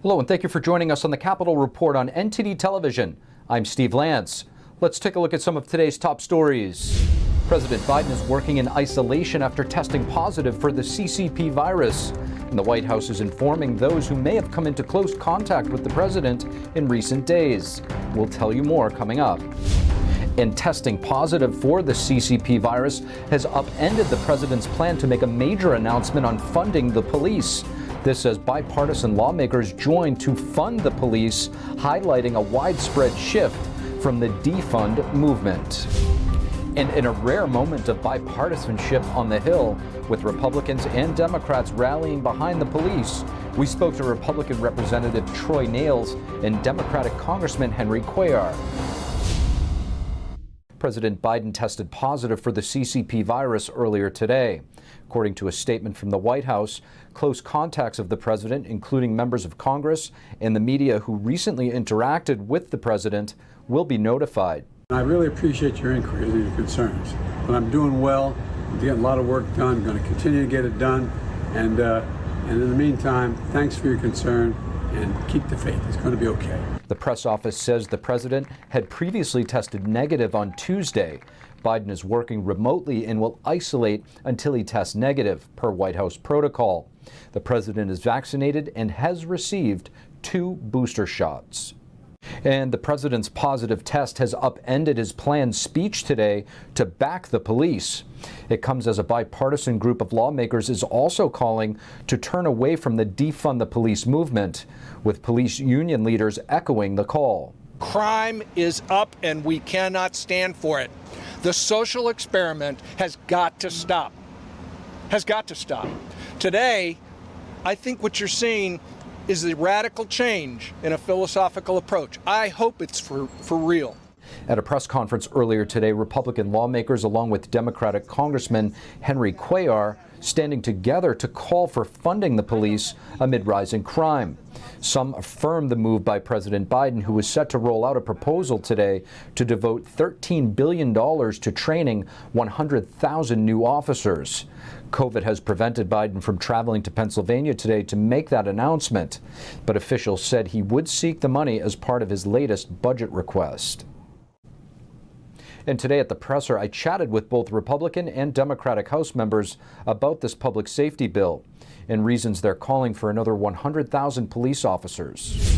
Hello, and thank you for joining us on the Capitol Report on NTD Television. I'm Steve Lance. Let's take a look at some of today's top stories. President Biden is working in isolation after testing positive for the CCP virus. And the White House is informing those who may have come into close contact with the president in recent days. We'll tell you more coming up. And testing positive for the CCP virus has upended the president's plan to make a major announcement on funding the police. This as bipartisan lawmakers join to fund the police, highlighting a widespread shift from the defund movement. And in a rare moment of bipartisanship on the Hill, with Republicans and Democrats rallying behind the police, we spoke to Republican Representative Troy Nehls and Democratic Congressman Henry Cuellar. President Biden tested positive for the CCP virus earlier today. According to a statement from the White House, close contacts of the president, including members of Congress and the media who recently interacted with the president, will be notified. I really appreciate your inquiries and your concerns. But I'm doing well. I'm getting a lot of work done. I'm going to continue to get it done. And in the meantime, thanks for your concern and keep the faith. It's going to be okay. The press office says the president had previously tested negative on Tuesday. Biden is working remotely and will isolate until he tests negative, per White House protocol. The president is vaccinated and has received 2 booster shots. And the president's positive test has upended his planned speech today to back the police. It comes as a bipartisan group of lawmakers is also calling to turn away from the defund the police movement, with police union leaders echoing the call. Crime is up and we cannot stand for it. The social experiment has got to stop. Has got to stop. Today, I think what you're seeing is the radical change in a philosophical approach. I hope it's for real. At a press conference earlier today, Republican lawmakers, along with Democratic Congressman Henry Cuellar, standing together to call for funding the police amid rising crime. Some affirmed the move by President Biden, who is set to roll out a proposal today to devote $13 billion to training 100,000 new officers. COVID has prevented Biden from traveling to Pennsylvania today to make that announcement, but officials said he would seek the money as part of his latest budget request. And today at the presser, I chatted with both Republican and Democratic House members about this public safety bill and reasons they're calling for another 100,000 police officers.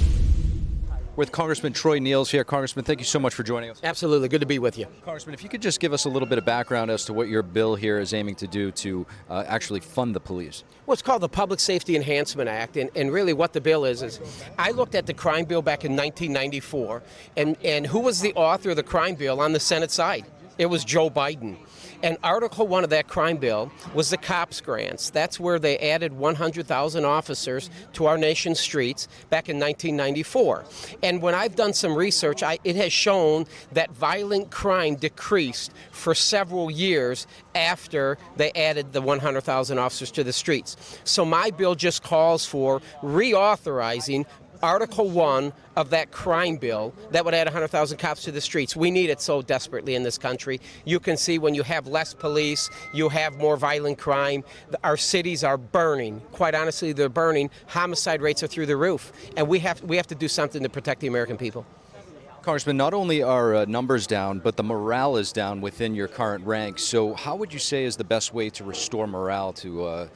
With Congressman Troy Nehls here. Congressman, thank you so much for joining us. Absolutely. Good to be with you. Congressman, if you could just give us a little bit of background as to what your bill here is aiming to do to actually fund the police. Well, it's called the Public Safety Enhancement Act, and really what the bill is I looked at the crime bill back in 1994, and who was the author of the crime bill on the Senate side? It was Joe Biden. And Article 1 of that crime bill was the cops grants. That's where they added 100,000 officers to our nation's streets back in 1994. And when I've done some research, it has shown that violent crime decreased for several years after they added the 100,000 officers to the streets. So my bill just calls for reauthorizing Article 1 of that crime bill that would add 100,000 cops to the streets. We need it so desperately in this country. You can see when you have less police, you have more violent crime. Our cities are burning. Quite honestly, they're burning. Homicide rates are through the roof. And we have to do something to protect the American people. Congressman, not only are numbers down, but the morale is down within your current ranks. So how would you say is the best way to restore morale to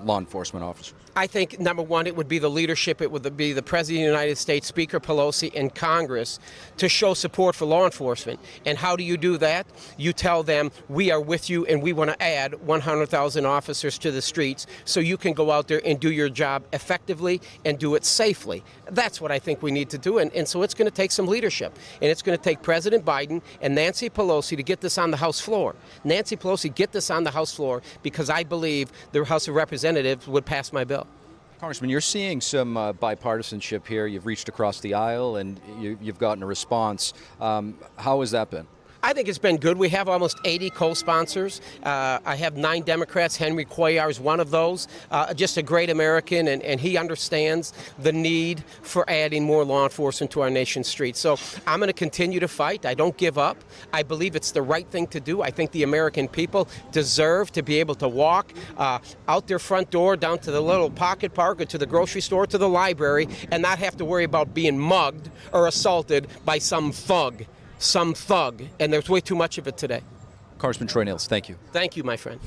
law enforcement officers? I think, number one, it would be the leadership. It would be the President of the United States, Speaker Pelosi, and Congress to show support for law enforcement. And how do you do that? You tell them, we are with you and we want to add 100,000 officers to the streets so you can go out there and do your job effectively and do it safely. That's what I think we need to do. And so it's going to take some leadership. And it's going to take President Biden and Nancy Pelosi to get this on the House floor. Nancy Pelosi, get this on the House floor, because I believe the House of Representatives would pass my bill. Congressman, you're seeing some bipartisanship here. You've reached across the aisle and you've gotten a response. How has that been? I think it's been good. We have almost 80 co-sponsors. I have 9 Democrats. Henry Cuellar is one of those. Just a great American, and he understands the need for adding more law enforcement to our nation's streets. So I'm going to continue to fight. I don't give up. I believe it's the right thing to do. I think the American people deserve to be able to walk out their front door, down to the little pocket park, or to the grocery store, to the library, and not have to worry about being mugged or assaulted by some thug. And there's way too much of it today. Congressman Troy Nehls, thank you. Thank you, my friend.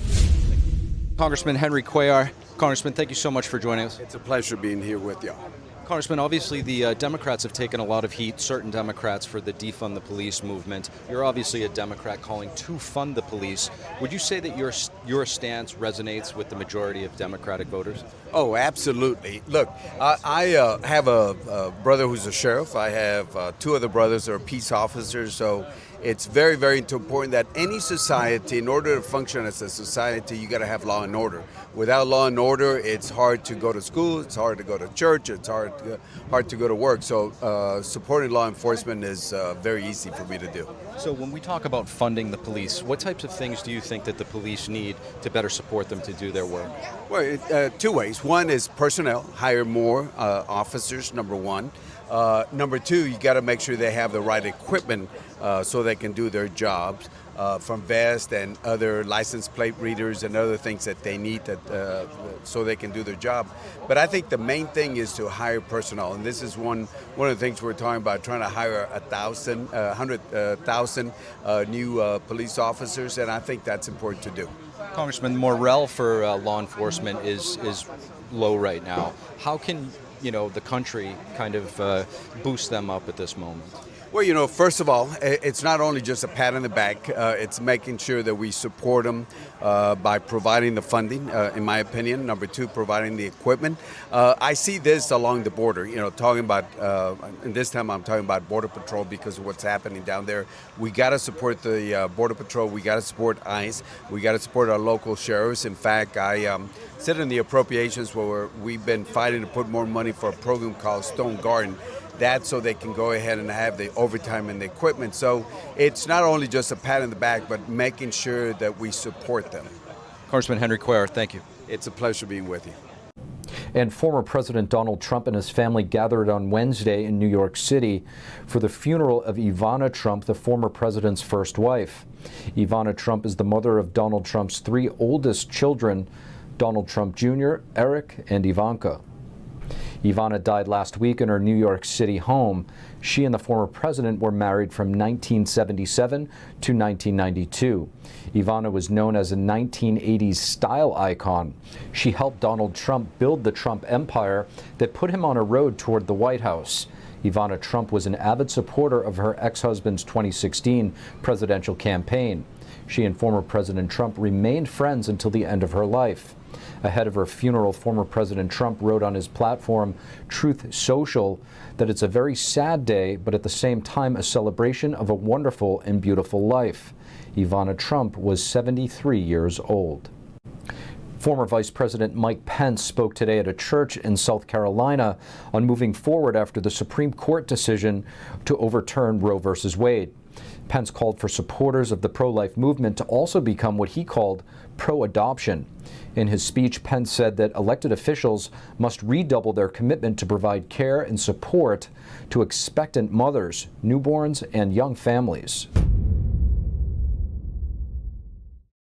Congressman Henry Cuellar. Congressman, thank you so much for joining us. It's a pleasure being here with y'all. Congressman, obviously the Democrats have taken a lot of heat, certain Democrats, for the defund the police movement. You're obviously a Democrat calling to fund the police. Would you say that your stance resonates with the majority of Democratic voters? Oh, absolutely. Look, I have a brother who's a sheriff. I have 2 other brothers that are peace officers. So it's very, very important that any society, in order to function as a society, you got to have law and order. Without law and order, it's hard to go to school, it's hard to go to church, it's hard to go to work. So supporting law enforcement is very easy for me to do. So when we talk about funding the police, what types of things do you think that the police need to better support them to do their work? Well, 2 ways. One is personnel, hire more officers, number 1. Number 2, you got to make sure they have the right equipment so they can do their jobs, from vests and other license plate readers and other things that they need so they can do their job. But I think the main thing is to hire personnel, and this is one of the things we're talking about, trying to hire 100,000 new police officers, and I think that's important to do. Congressman, morale for law enforcement is low right now. How can the country kind of boost them up at this moment? Well, first of all, it's not only just a pat on the back. It's making sure that we support them by providing the funding, in my opinion. Number 2, providing the equipment. I see this along the border, talking about, and this time I'm talking about Border Patrol because of what's happening down there. We got to support the Border Patrol. We got to support ICE. We got to support our local sheriffs. In fact, I sit in the appropriations where we've been fighting to put more money for a program called Stone Garden. That's so they can go ahead and have the overtime and the equipment. So it's not only just a pat on the back, but making sure that we support them. Congressman Henry Cuellar, thank you. It's a pleasure being with you. And former President Donald Trump and his family gathered on Wednesday in New York City for the funeral of Ivana Trump, the former president's first wife. Ivana Trump is the mother of Donald Trump's 3 oldest children, Donald Trump Jr., Eric, and Ivanka. Ivana died last week in her New York City home. She and the former president were married from 1977 to 1992. Ivana was known as a 1980s style icon. She helped Donald Trump build the Trump empire that put him on a road toward the White House. Ivana Trump was an avid supporter of her ex-husband's 2016 presidential campaign. She and former President Trump remained friends until the end of her life. Ahead of her funeral, former President Trump wrote on his platform, Truth Social, that it's a very sad day, but at the same time a celebration of a wonderful and beautiful life. Ivana Trump was 73 years old. Former Vice President Mike Pence spoke today at a church in South Carolina on moving forward after the Supreme Court decision to overturn Roe v. Wade. Pence called for supporters of the pro-life movement to also become what he called pro-adoption. In his speech, Pence said that elected officials must redouble their commitment to provide care and support to expectant mothers, newborns, and young families.